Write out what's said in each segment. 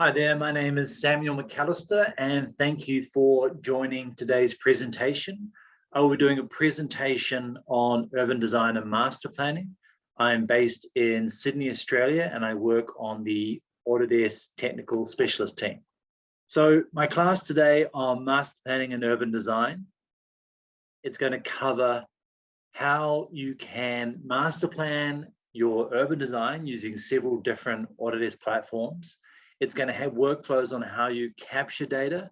Hi there, my name is Samuel McAllister, and thank you for joining today's presentation. I will be doing a presentation on urban design and master planning. I'm based in Sydney, Australia, and I work on the Autodesk technical specialist team. So my class today on master planning and urban design, it's going to cover how you can master plan your urban design using several different Autodesk platforms. It's going to have workflows on how you capture data,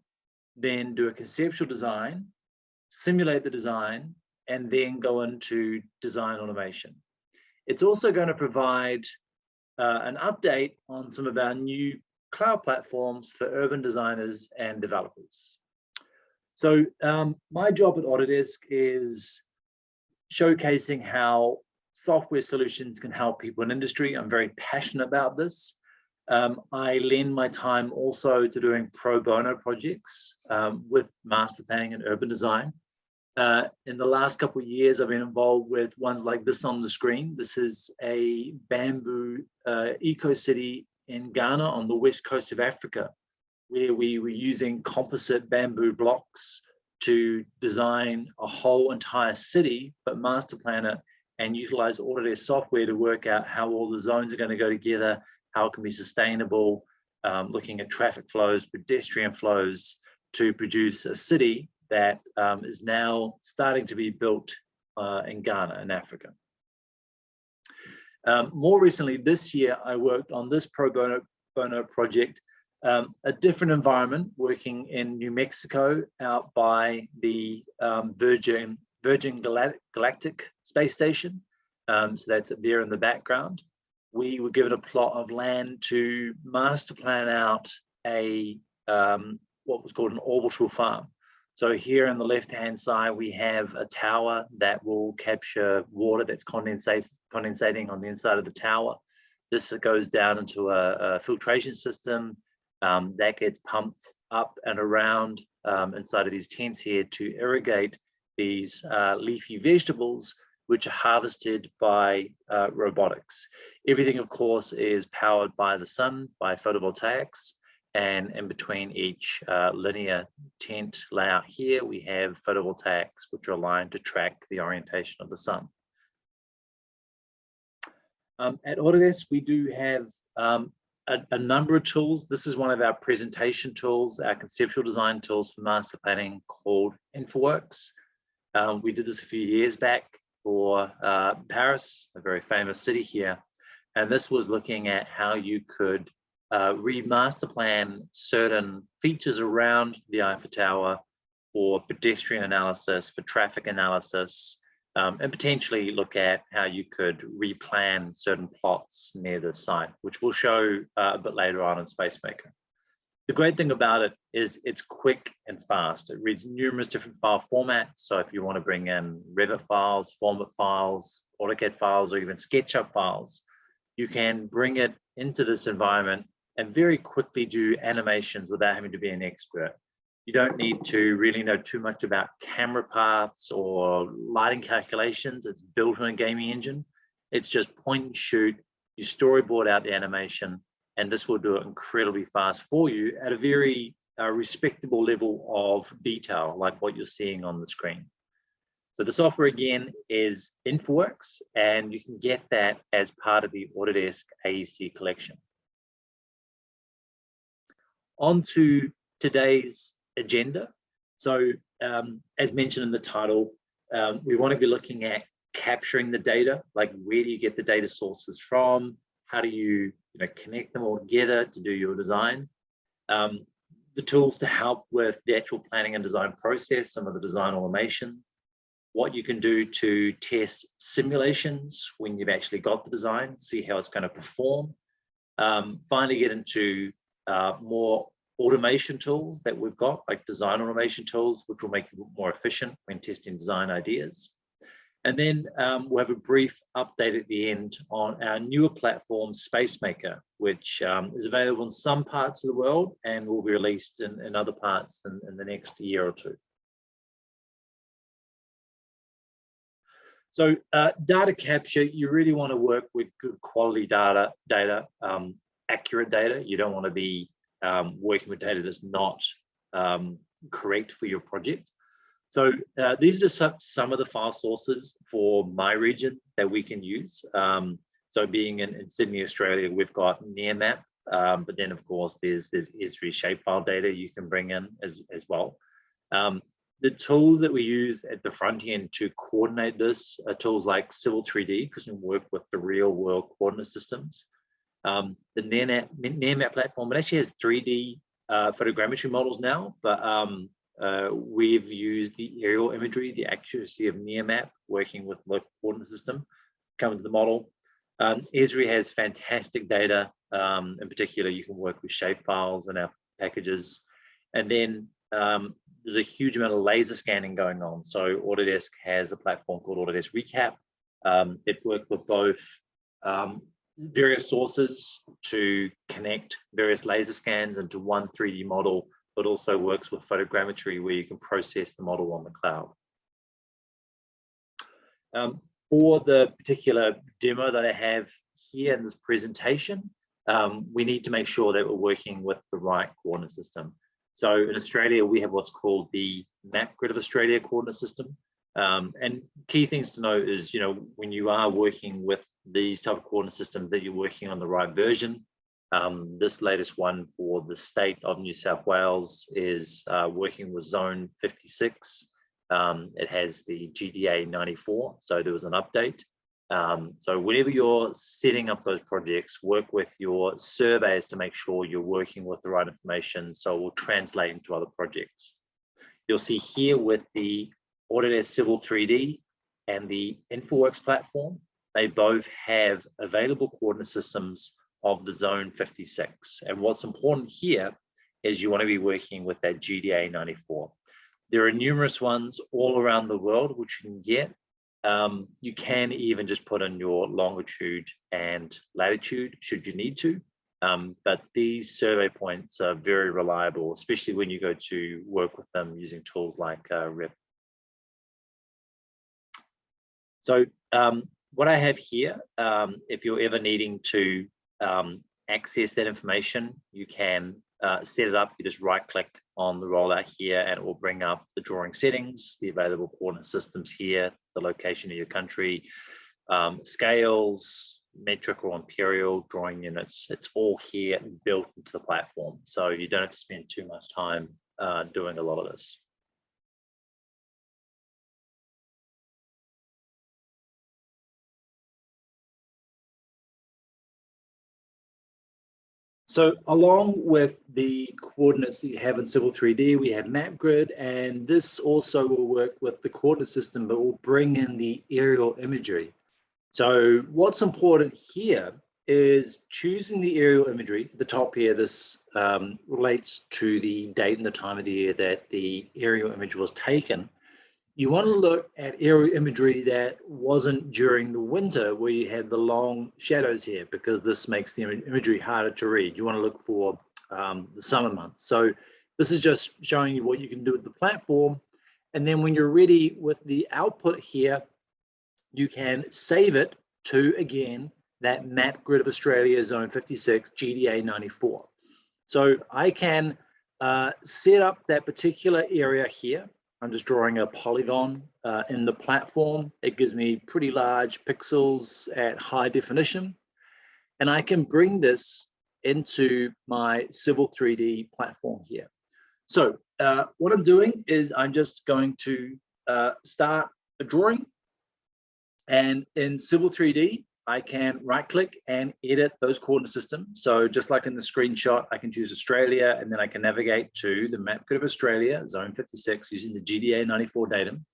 then do a conceptual design, simulate the design, and then go into design automation. It's also going to provide an update on some of our new cloud platforms for urban designers and developers. So my job at Autodesk is showcasing how software solutions can help people in industry. I'm very passionate about this. I lend my time also to doing pro bono projects with master planning and urban design. In the last couple of years, I've been involved with ones like this on the screen. This is a bamboo eco-city in Ghana on the west coast of Africa, where we were using composite bamboo blocks to design a whole entire city, but master plan it and utilize Autodesk software to work out how all the zones are going to go together, how it can be sustainable, looking at traffic flows, pedestrian flows to produce a city that is now starting to be built in Ghana in Africa. More recently this year, I worked on this pro bono project, a different environment, working in New Mexico out by the Virgin Galactic Space Station. So that's there in the background. We were given a plot of land to master plan out a what was called an orbital farm. So here on the left-hand side, we have a tower that will capture water that's condensating on the inside of the tower. This goes down into a filtration system that gets pumped up and around inside of these tents here to irrigate these leafy vegetables, which are harvested by robotics. Everything, of course, is powered by the sun, by photovoltaics, and in between each linear tent layout here, we have photovoltaics, which are aligned to track the orientation of the sun. At Autodesk, we do have a number of tools. This is one of our presentation tools, our conceptual design tools for master planning called Infoworks. We did this a few years back for Paris, a very famous city here. And this was looking at how you could remaster plan certain features around the Eiffel Tower for pedestrian analysis, for traffic analysis, and potentially look at how you could replan certain plots near the site, which we'll show a bit later on in SpaceMaker. The great thing about it is it's quick and fast. It reads numerous different file formats. So if you want to bring in Revit files, Format files, AutoCAD files, or even SketchUp files, you can bring it into this environment and very quickly do animations without having to be an expert. You don't need to really know too much about camera paths or lighting calculations. It's built on a gaming engine. It's just point and shoot. You storyboard out the animation, and this will do it incredibly fast for you at a very respectable level of detail, like what you're seeing on the screen. So the software, again, is Infoworks, and you can get that as part of the Autodesk AEC collection. On to today's agenda. So as mentioned in the title, we want to be looking at capturing the data, like where do you get the data sources from? How do you connect them all together to do your design? The tools to help with the actual planning and design process, some of the design automation, what you can do to test simulations when you've actually got the design, see how it's going to perform. Finally, get into more automation tools that we've got, like design automation tools, which will make you more efficient when testing design ideas. And then we'll have a brief update at the end on our newer platform, SpaceMaker, which is available in some parts of the world and will be released in other parts in the next year or two. So data capture, you really want to work with good quality data, accurate data. You don't want to be working with data that's not correct for your project. So these are just some of the file sources for my region that we can use. So being in Sydney, Australia, we've got Nearmap, but then of course there's Esri shapefile data you can bring in as well. The tools that we use at the front end to coordinate this are tools like Civil 3D, because we work with the real world coordinate systems. The Nearmap platform, it actually has 3D photogrammetry models now, but we've used the aerial imagery, the accuracy of Nearmap, working with local coordinate system, come into the model. Esri has fantastic data. In particular, you can work with shapefiles and our packages. And then there's a huge amount of laser scanning going on. So Autodesk has a platform called Autodesk Recap. It works with both various sources to connect various laser scans into one 3D model, but also works with photogrammetry where you can process the model on the cloud. For the particular demo that I have here in this presentation, we need to make sure that we're working with the right coordinate system. So in Australia, we have what's called the Map Grid of Australia coordinate system. And key things to note is, when you are working with these type of coordinate systems, that you're working on the right version. This latest one for the state of New South Wales is working with Zone 56. It has the GDA 94, so there was an update. So whenever you're setting up those projects, work with your surveyors to make sure you're working with the right information so it will translate into other projects. You'll see here with the Autodesk Civil 3D and the Infoworks platform, they both have available coordinate systems of the Zone 56. And what's important here is you want to be working with that GDA 94. There are numerous ones all around the world which you can get. You can even just put in your longitude and latitude should you need to, but these survey points are very reliable, especially when you go to work with them using tools like RIP. So what I have here, if you're ever needing to access that information, you can set it up. You just right click on the rollout here and it will bring up the drawing settings, the available coordinate systems here, the location of your country, scales, metric or imperial drawing units. It's all here built into the platform. So you don't have to spend too much time doing a lot of this. So along with the coordinates that you have in Civil 3D, we have MapGrid, and this also will work with the coordinate system, but will bring in the aerial imagery. So what's important here is choosing the aerial imagery. At the top here, this relates to the date and the time of the year that the aerial image was taken. You want to look at aerial imagery that wasn't during the winter where you had the long shadows here, because this makes the imagery harder to read. You want to look for the summer months. So this is just showing you what you can do with the platform. And then when you're ready with the output here, you can save it to, again, that Map Grid of Australia Zone 56 GDA 94. So I can set up that particular area here. I'm just drawing a polygon in the platform. It gives me pretty large pixels at high definition. And I can bring this into my Civil 3D platform here. So what I'm doing is I'm just going to start a drawing. And in Civil 3D, I can right click and edit those coordinate systems. So just like in the screenshot, I can choose Australia, and then I can navigate to the Map Grid of Australia, Zone 56, using the GDA 94 datum.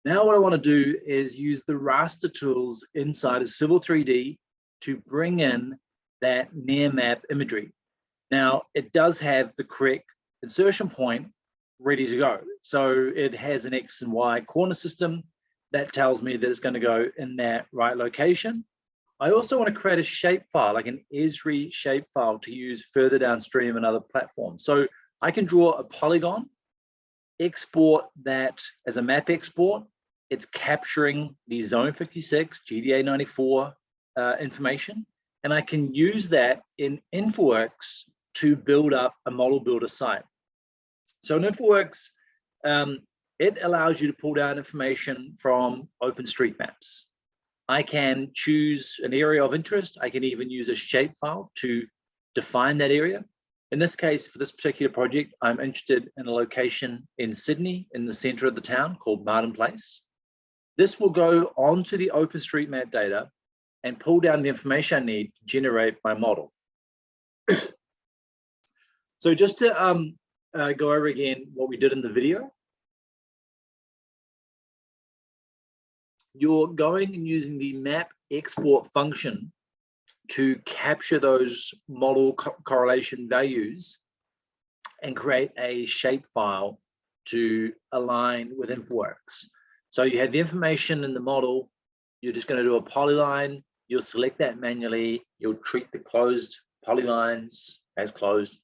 Now what I want to do is use the raster tools inside of Civil 3D to bring in that near map imagery. Now it does have the correct insertion point ready to go. So it has an X and Y coordinate system that tells me that it's going to go in that right location. I also want to create a shape file, like an Esri shape file, to use further downstream in other platforms. So I can draw a polygon, export that as a map export. It's capturing the Zone 56 GDA 94 information, and I can use that in Infoworks to build up a model builder site. So in Infoworks, it allows you to pull down information from OpenStreetMaps. I can choose an area of interest. I can even use a shapefile to define that area. In this case, for this particular project, I'm interested in a location in Sydney, in the center of the town, called Martin Place. This will go onto the OpenStreetMap data and pull down the information I need to generate my model. So just to go over again what we did in the video, you're going and using the map export function to capture those model correlation values and create a shapefile to align with Infoworks. So you have the information in the model, you're just going to do a polyline, you'll select that manually, you'll treat the closed polylines as closed,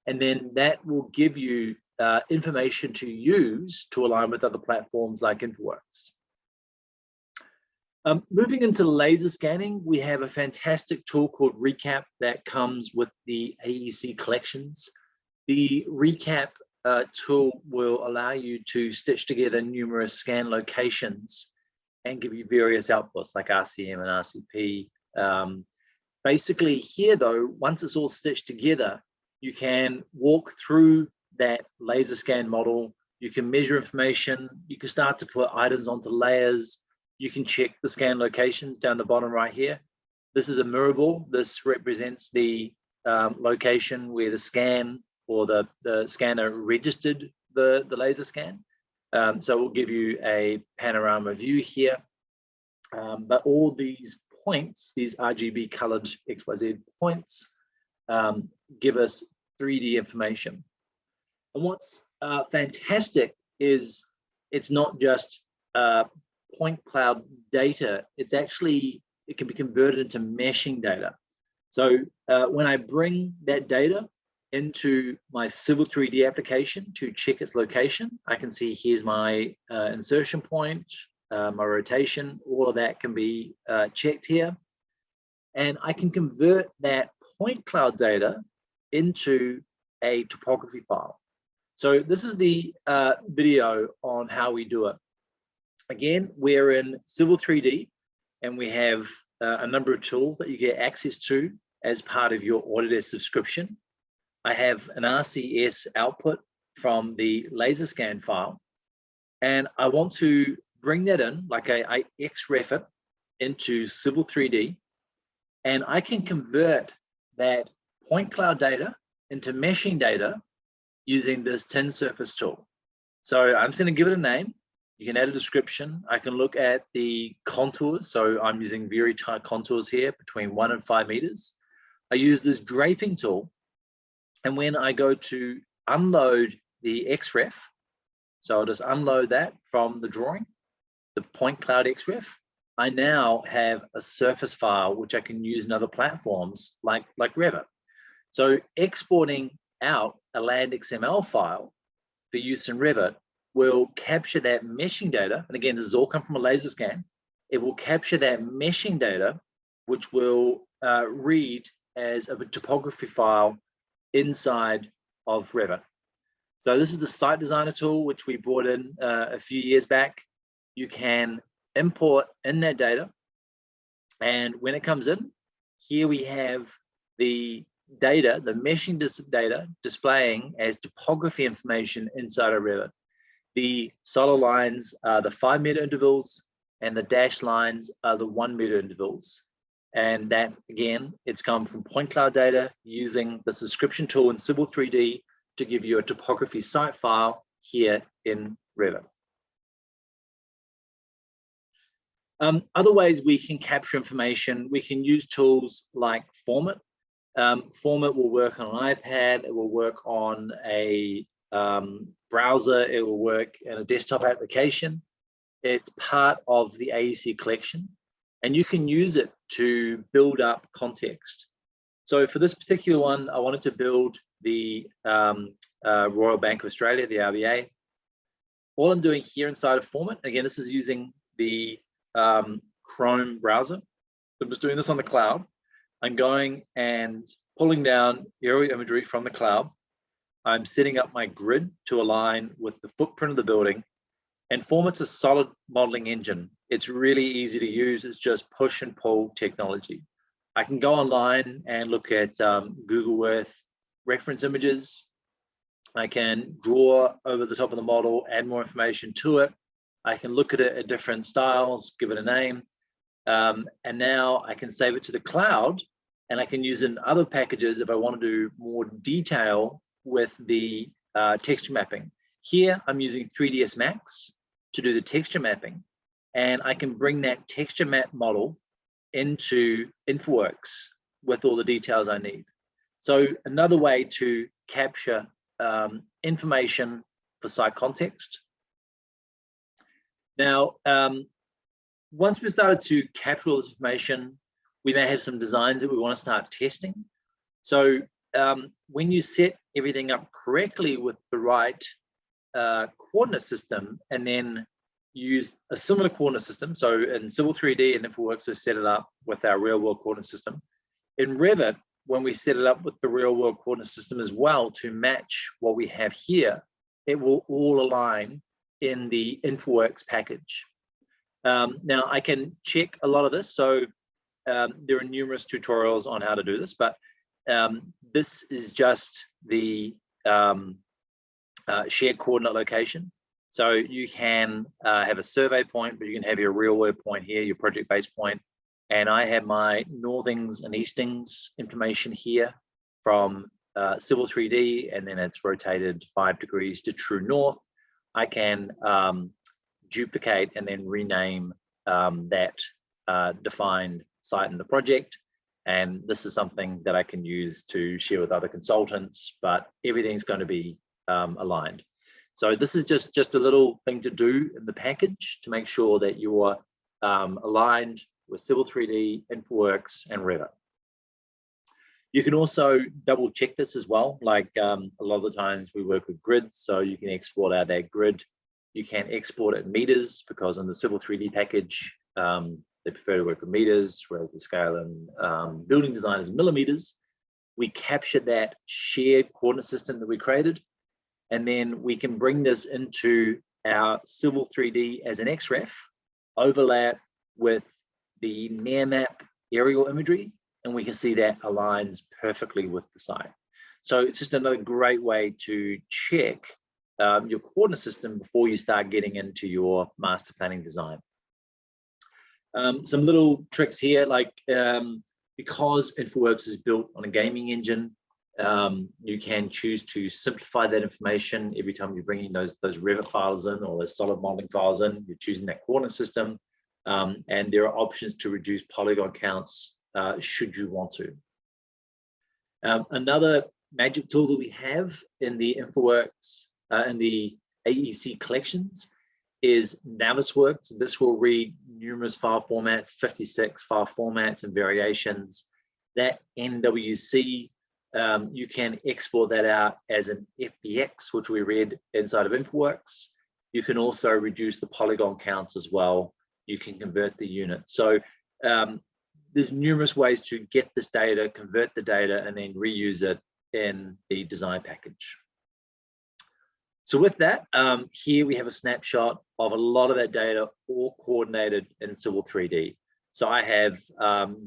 and then that will give you information to use to align with other platforms like Infoworks. Moving into laser scanning, we have a fantastic tool called Recap that comes with the AEC collections. The Recap tool will allow you to stitch together numerous scan locations and give you various outputs like RCM and RCP. Basically here though, once it's all stitched together, you can walk through that laser scan model, you can measure information, you can start to put items onto layers, you can check the scan locations down the bottom right here. This is a mirror ball. This represents the location where the scan or the scanner registered the laser scan. So we'll give you a panorama view here. But all these points, these RGB colored XYZ points, give us 3D information. And what's fantastic is it's not just point cloud data, it can be converted into meshing data. So when I bring that data into my Civil 3D application to check its location, I can see here's my insertion point, my rotation, all of that can be checked here. And I can convert that point cloud data into a topography file. So this is the video on how we do it. Again, we're in Civil 3D and we have a number of tools that you get access to as part of your Autodesk subscription. I have an RCS output from the laser scan file, and I want to bring that in, like I XREF it into Civil 3D, and I can convert that point cloud data into meshing data using this tin surface tool. So I'm just going to give it a name. You can add a description. I can look at the contours. So I'm using very tight contours here between 1 and 5 meters. I use this draping tool. And when I go to unload the XREF, so I'll just unload that from the drawing, the point cloud XREF, I now have a surface file which I can use in other platforms like Revit. So exporting out a land XML file for use in Revit will capture that meshing data. And again, this has all come from a laser scan. It will capture that meshing data, which will read as a topography file inside of Revit. So this is the Site Designer tool, which we brought in a few years back. You can import in that data. And when it comes in, here we have the data, the meshing data displaying as topography information inside of Revit. The solid lines are the 5 meter intervals and the dashed lines are the 1 meter intervals. And that, again, it's come from point cloud data using the subscription tool in Civil 3D to give you a topography site file here in Revit. Other ways we can capture information, we can use tools like Format. Format will work on an iPad, it will work on a browser, it will work in a desktop application. It's part of the AEC collection, and you can use it to build up context. So for this particular one, I wanted to build the Royal Bank of Australia, the RBA. All I'm doing here inside of Format, again, this is using the Chrome browser. I'm just doing this on the cloud. I'm going and pulling down aerial imagery from the cloud. I'm setting up my grid to align with the footprint of the building, and Formit's a solid modeling engine. It's really easy to use. It's just push and pull technology. I can go online and look at Google Earth reference images. I can draw over the top of the model, add more information to it. I can look at it at different styles, give it a name. And now I can save it to the cloud, and I can use it in other packages if I want to do more detail with the texture mapping. Here, I'm using 3ds Max to do the texture mapping, and I can bring that texture map model into Infoworks with all the details I need. So another way to capture information for site context. Now, once we started to capture all this information, we may have some designs that we want to start testing. So when you set everything up correctly with the right coordinate system, and then use a similar coordinate system. So in Civil 3D and Infoworks, we set it up with our real world coordinate system. In Revit, when we set it up with the real world coordinate system as well to match what we have here, it will all align in the Infoworks package. Now I can check a lot of this. So there are numerous tutorials on how to do this, but this is just the shared coordinate location. So you can have a survey point, but you can have your real world point here, your project base point. And I have my northings and eastings information here from Civil 3D, and then it's rotated 5 degrees to true north. I can duplicate and then rename that defined site in the project. And this is something that I can use to share with other consultants, but everything's going to be aligned. So this is just a little thing to do in the package to make sure that you're aligned with Civil 3D, Infoworks, and Revit. You can also double check this as well. Like a lot of the times we work with grids, so you can export out that grid. You can export it in meters, because in the Civil 3D package, they prefer to work with meters, whereas the scale in building design is millimeters. We capture that shared coordinate system that we created, and then we can bring this into our Civil 3D as an XREF, overlap with the near map aerial imagery, and we can see that aligns perfectly with the site. So it's just another great way to check your coordinate system before you start getting into your master planning design. Some little tricks here, like because Infoworks is built on a gaming engine, you can choose to simplify that information every time you're bringing those Revit files in, or those solid modeling files in. You're choosing that coordinate system, and there are options to reduce polygon counts should you want to. Another magic tool that we have in the Infoworks, in the AEC collections, is Noviceworks. This will read numerous file formats, 56 file formats and variations. That NWC, you can export that out as an FBX, which we read inside of Infoworks. You can also reduce the polygon counts as well. You can convert the unit. So there's numerous ways to get this data, convert the data, and then reuse it in the design package. So with that, here we have a snapshot of a lot of that data all coordinated in Civil 3D. So I have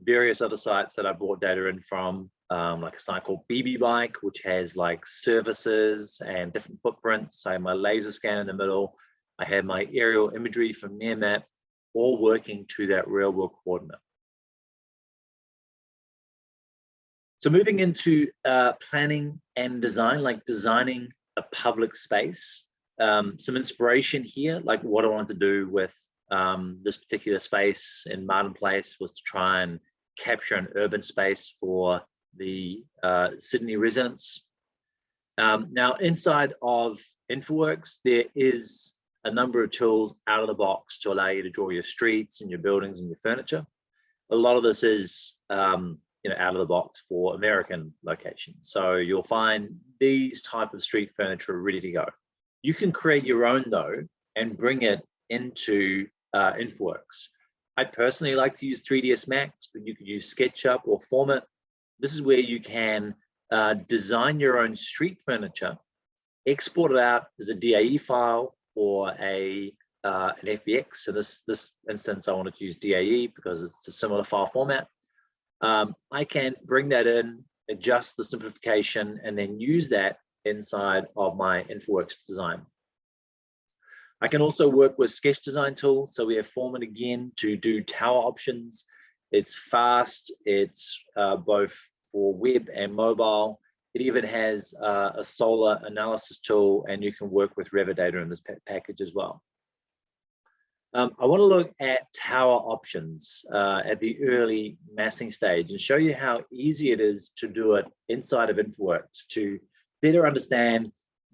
various other sites that I brought data in from, like a site called BB Bike, which has like services and different footprints. I have my laser scan in the middle. I have my aerial imagery from Nearmap, all working to that real world coordinate. So moving into planning and design, like designing a public space, some inspiration here, like what I wanted to do with this particular space in Martin Place was to try and capture an urban space for the Sydney residents. Now inside of Infoworks, there is a number of tools out of the box to allow you to draw your streets and your buildings and your furniture. A lot of this is out of the box for American locations. So you'll find these type of street furniture ready to go. You can create your own though and bring it into Infoworks. I personally like to use 3ds Max, but you could use SketchUp or Format. This is where you can design your own street furniture, export it out as a DAE file or an FBX. In this instance, I wanted to use DAE because it's a similar file format. I can bring that in, adjust the simplification, and then use that inside of my Infoworks design. I can also work with sketch design tools. So we have Foreman again to do tower options. It's fast, it's both for web and mobile. It even has a solar analysis tool, and you can work with Revit data in this package as well. I want to look at tower options at the early massing stage and show you how easy it is to do it inside of Infoworks to better understand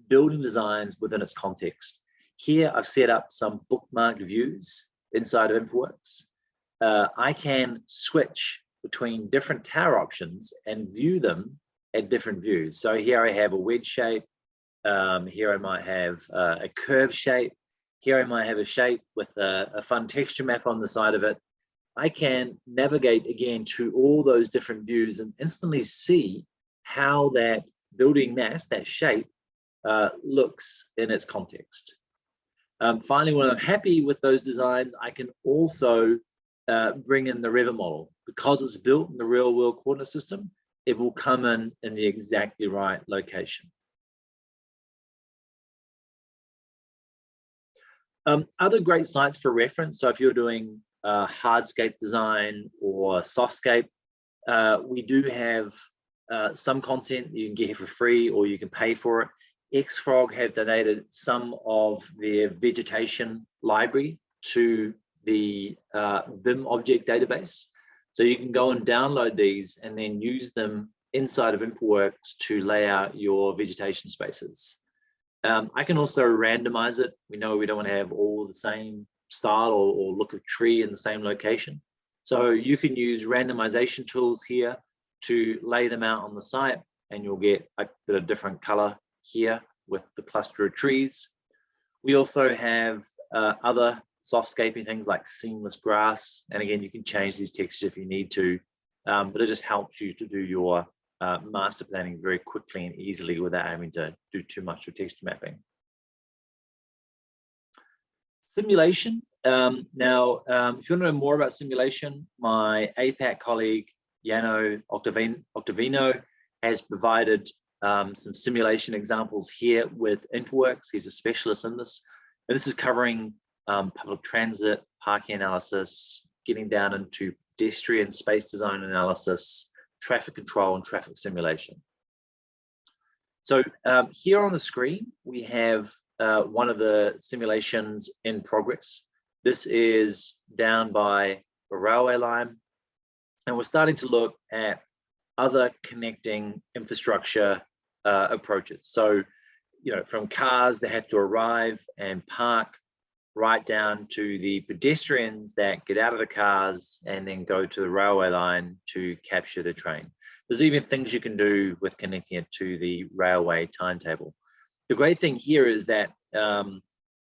building designs within its context. Here, I've set up some bookmarked views inside of Infoworks. I can switch between different tower options and view them at different views. So here I have a wedge shape. Here I might have a curved shape. Here I might have a shape with a fun texture map on the side of it. I can navigate again to all those different views and instantly see how that building mass, that shape, looks in its context. Finally, when I'm happy with those designs, I can also bring in the Revit model. Because it's built in the real world coordinate system, it will come in the exactly right location. Other great sites for reference. So if you're doing hardscape design or softscape, we do have some content you can get here for free or you can pay for it. Xfrog have donated some of their vegetation library to the BIM object database. So you can go and download these and then use them inside of Infoworks to lay out your vegetation spaces. I can also randomize it. We know we don't want to have all the same style or look of tree in the same location. So you can use randomization tools here to lay them out on the site, and you'll get a bit of different color here with the cluster of trees. We also have other softscaping things like seamless grass. And again, you can change these textures if you need to, but it just helps you to do your master planning very quickly and easily without having to do too much of texture mapping. Simulation. Now, if you want to know more about simulation, my APAC colleague, Yano Octavino, has provided some simulation examples here with Infoworks. He's a specialist in this. And this is covering public transit, parking analysis, getting down into pedestrian space design analysis, traffic control, and traffic simulation. So here on the screen, we have one of the simulations in progress. This is down by a railway line, and we're starting to look at other connecting infrastructure approaches. So, you know, from cars that have to arrive and park, right down to the pedestrians that get out of the cars and then go to the railway line to capture the train. There's even things you can do with connecting it to the railway timetable. The great thing here is that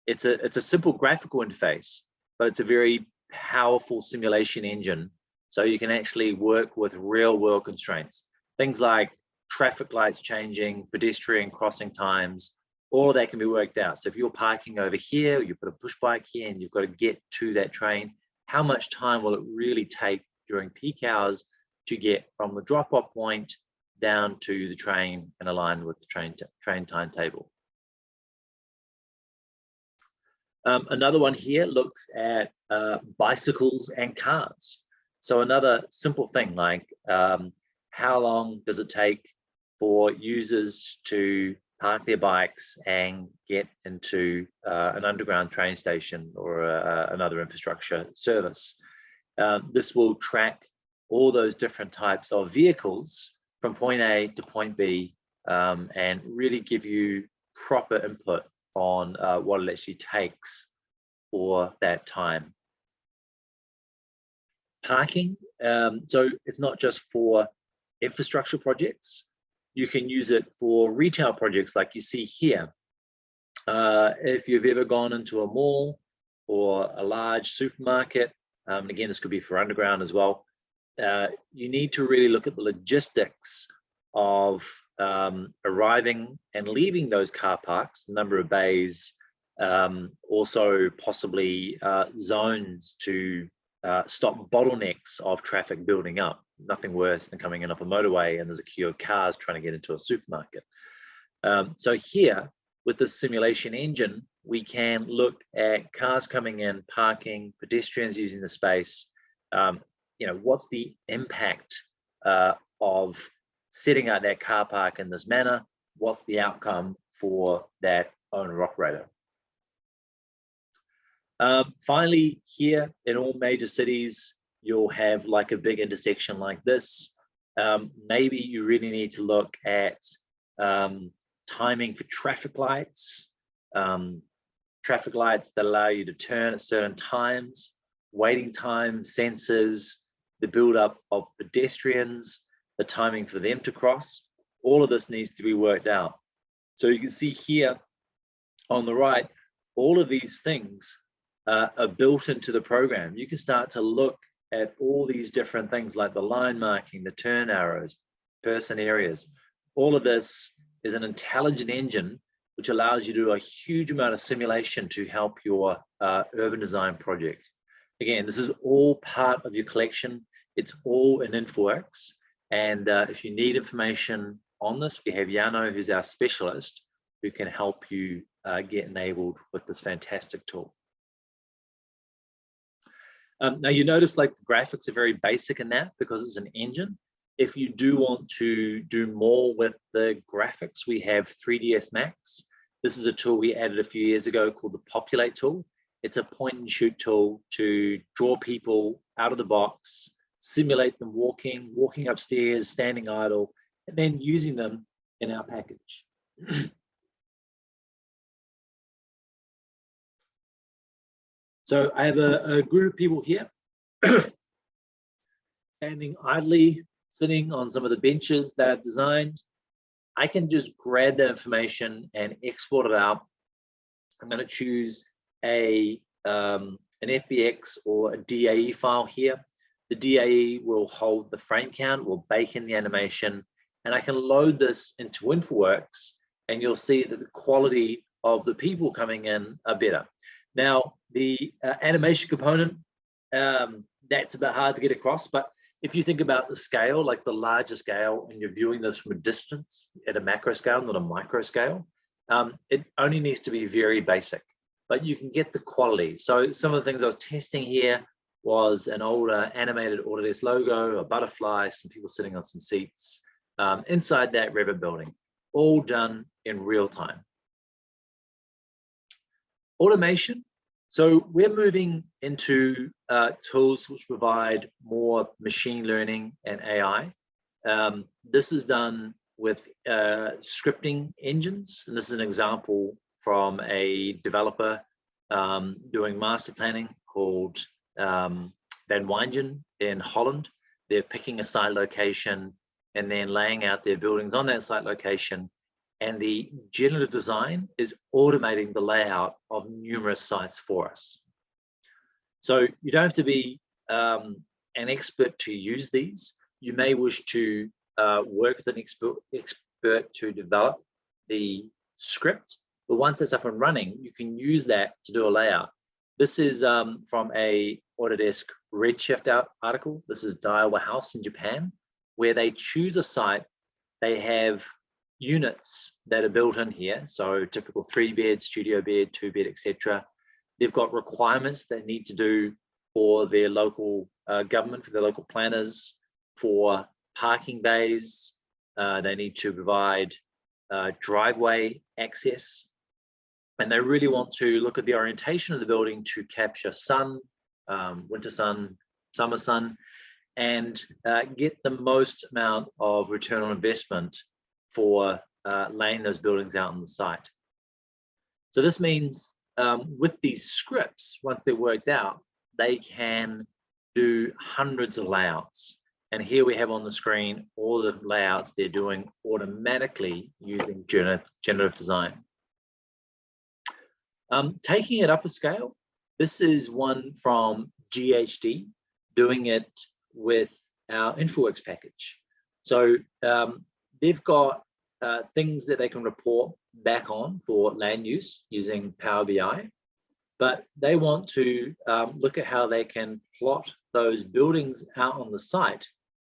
it's a simple graphical interface, but it's a very powerful simulation engine. So you can actually work with real world constraints. Things like traffic lights changing, pedestrian crossing times, all of that can be worked out. So if you're parking over here, you put a push bike here and you've got to get to that train, how much time will it really take during peak hours to get from the drop-off point down to the train and align with the train timetable? Another one here looks at bicycles and cars. So another simple thing like how long does it take for users to park their bikes and get into an underground train station or another infrastructure service. This will track all those different types of vehicles from point A to point B and really give you proper input on what it actually takes for that time. Parking, so it's not just for infrastructure projects. You can use it for retail projects like you see here. If you've ever gone into a mall or a large supermarket, again, this could be for underground as well, you need to really look at the logistics of arriving and leaving those car parks, the number of bays, also possibly zones to stop bottlenecks of traffic building up. Nothing worse than coming in off a motorway and there's a queue of cars trying to get into a supermarket. So here, with the simulation engine, we can look at cars coming in, parking, pedestrians using the space. What's the impact of setting out that car park in this manner? What's the outcome for that owner-operator? Finally, here in all major cities, you'll have like a big intersection like this. Maybe you really need to look at timing for traffic lights that allow you to turn at certain times, waiting time, sensors, the build-up of pedestrians, the timing for them to cross. All of this needs to be worked out. So you can see here on the right, all of these things are built into the program. You can start to look at all these different things like the line marking, the turn arrows, person areas. All of this is an intelligent engine which allows you to do a huge amount of simulation to help your urban design project. Again, this is all part of your collection. It's all in Infoworks. And if you need information on this, we have Jano, who's our specialist, who can help you get enabled with this fantastic tool. Now you notice like the graphics are very basic in that because it's an engine. If you do want to do more with the graphics, we have 3ds Max. This is a tool we added a few years ago called the populate tool. It's a point and shoot tool to draw people out of the box, simulate them walking upstairs, standing idle, and then using them in our package. So I have a group of people here standing idly, sitting on some of the benches that I've designed. I can just grab that information and export it out. I'm going to choose an FBX or a DAE file here. The DAE will hold the frame count, will bake in the animation, and I can load this into Infoworks, and you'll see that the quality of the people coming in are better. Now, the animation component, that's a bit hard to get across, but if you think about the scale, like the larger scale, and you're viewing this from a distance at a macro scale, not a micro scale, it only needs to be very basic, but you can get the quality. So some of the things I was testing here was an older animated Autodesk logo, a butterfly, some people sitting on some seats inside that Revit building, all done in real time. Automation. So we're moving into tools which provide more machine learning and AI. This is done with scripting engines. And this is an example from a developer doing master planning called Van Wijnen in Holland. They're picking a site location and then laying out their buildings on that site location. And the generative design is automating the layout of numerous sites for us. So you don't have to be an expert to use these. You may wish to work with an expert to develop the script, but once it's up and running, you can use that to do a layout. This is from a Autodesk Redshift article. This is Daiwa House in Japan, where they choose a site. They have units that are built in here, so typical 3-bed, studio bed, 2-bed, etc. They've got requirements they need to do for their local government, for their local planners, for parking bays. They need to provide driveway access, and they really want to look at the orientation of the building to capture sun, winter sun, summer sun, and get the most amount of return on investment for laying those buildings out on the site. So this means with these scripts, once they're worked out, they can do hundreds of layouts. And here we have on the screen all the layouts they're doing automatically using generative design. Taking it up a scale, this is one from GHD, doing it with our Infoworks package. So they've got things that they can report back on for land use using Power BI, but they want to look at how they can plot those buildings out on the site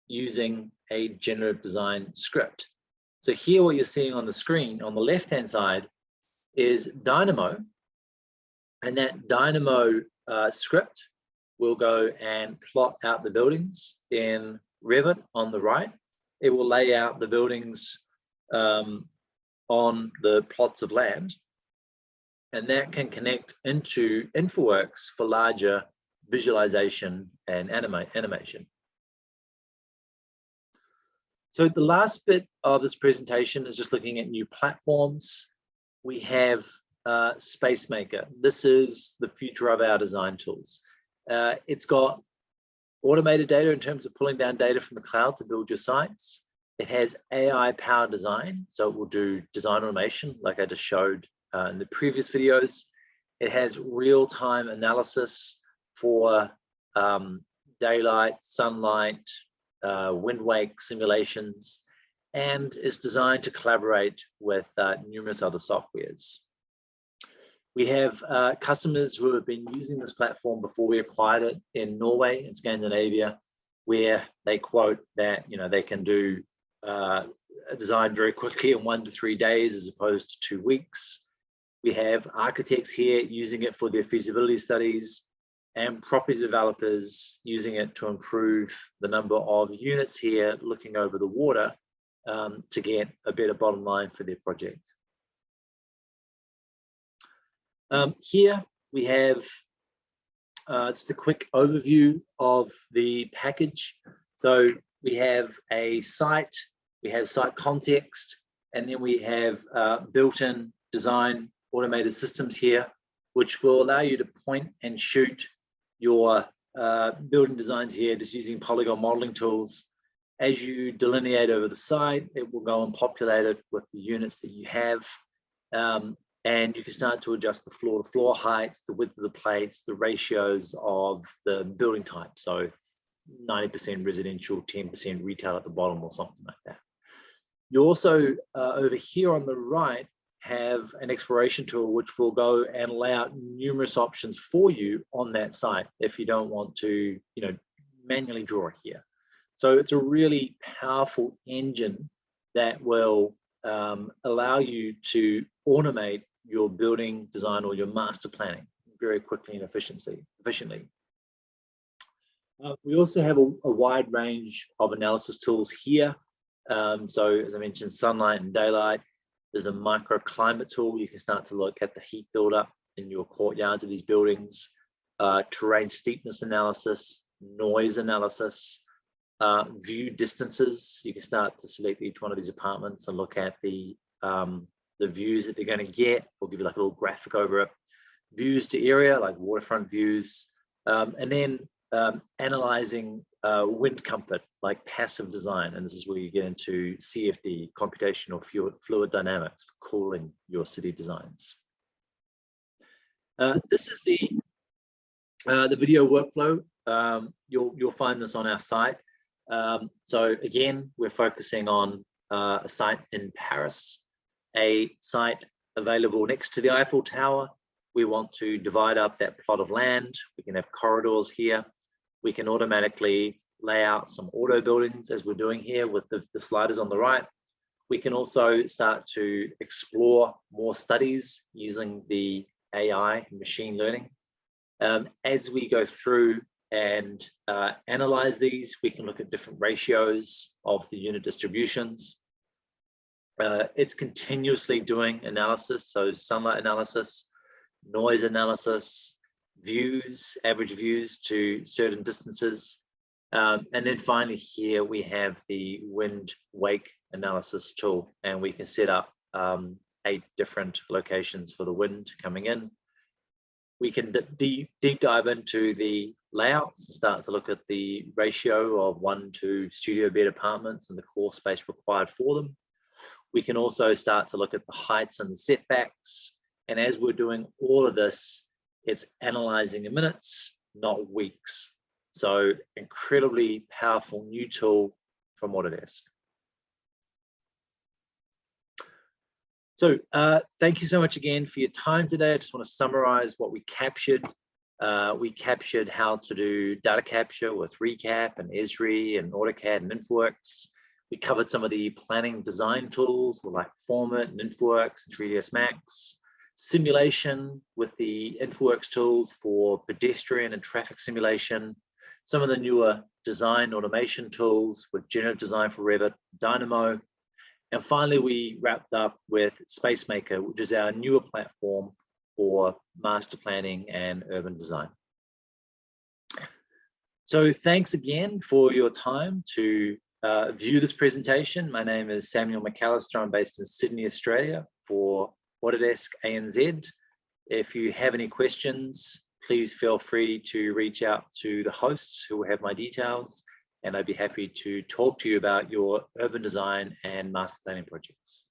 using a generative design script. So here what you're seeing on the screen on the left-hand side is Dynamo, and that Dynamo script will go and plot out the buildings in Revit on the right. It will lay out the buildings on the plots of land, and that can connect into Infoworks for larger visualization and animation. So the last bit of this presentation is just looking at new platforms. We have SpaceMaker. This is the future of our design tools. It's got automated data in terms of pulling down data from the cloud to build your sites. It has AI powered design, so it will do design automation like I just showed in the previous videos. It has real-time analysis for daylight, sunlight, wind wake simulations, and is designed to collaborate with numerous other softwares. We have customers who have been using this platform before we acquired it in Norway and Scandinavia, where they quote that they can do a design very quickly in 1 to 3 days as opposed to 2 weeks. We have architects here using it for their feasibility studies, and property developers using it to improve the number of units here looking over the water to get a better bottom line for their project. Here we have just a quick overview of the package. So we have a site, we have site context, and then we have built-in design automated systems here, which will allow you to point and shoot your building designs here just using polygon modeling tools. As you delineate over the site, it will go and populate it with the units that you have. And you can start to adjust the floor-to-floor heights, the width of the plates, the ratios of the building type. So 90% residential, 10% retail at the bottom or something like that. You also, over here on the right, have an exploration tool which will go and lay out numerous options for you on that site if you don't want to, manually draw here. So it's a really powerful engine that will allow you to automate your building design or your master planning very quickly and efficiently. We also have a wide range of analysis tools here. So as I mentioned, sunlight and daylight. There's a microclimate tool. You can start to look at the heat buildup in your courtyards of these buildings, terrain steepness analysis, noise analysis, view distances. You can start to select each one of these apartments and look at the views that they're going to get. We'll give you like a little graphic over it. Views to area, like waterfront views, and then analyzing wind comfort, like passive design. And this is where you get into CFD, computational fluid dynamics, for cooling your city designs. This is the video workflow. You'll find this on our site. So again, we're focusing on a site in Paris, a site available next to the Eiffel Tower. We want to divide up that plot of land. We can have corridors here. We can automatically lay out some auto buildings as we're doing here with the sliders on the right. We can also start to explore more studies using the AI machine learning. As we go through and analyze these, we can look at different ratios of the unit distributions. It's continuously doing analysis, so sunlight analysis, noise analysis, views, average views to certain distances. And then finally here we have the wind wake analysis tool, and we can set up 8 different locations for the wind coming in. We can deep dive into the layouts and start to look at the ratio of 1 to studio bed apartments and the core space required for them. We can also start to look at the heights and the setbacks. And as we're doing all of this, it's analyzing in minutes, not weeks. So incredibly powerful new tool from Autodesk. So thank you so much again for your time today. I just want to summarize what we captured. We captured how to do data capture with Recap and Esri and AutoCAD and Infoworks. We covered some of the planning design tools like Format and Infoworks and 3ds Max. Simulation with the Infoworks tools for pedestrian and traffic simulation. Some of the newer design automation tools with generative design for Revit, Dynamo. And finally, we wrapped up with SpaceMaker, which is our newer platform for master planning and urban design. So thanks again for your time to view this presentation. My name is Samuel McAllister. I'm based in Sydney, Australia for Autodesk ANZ. If you have any questions, please feel free to reach out to the hosts who will have my details, and I'd be happy to talk to you about your urban design and master planning projects.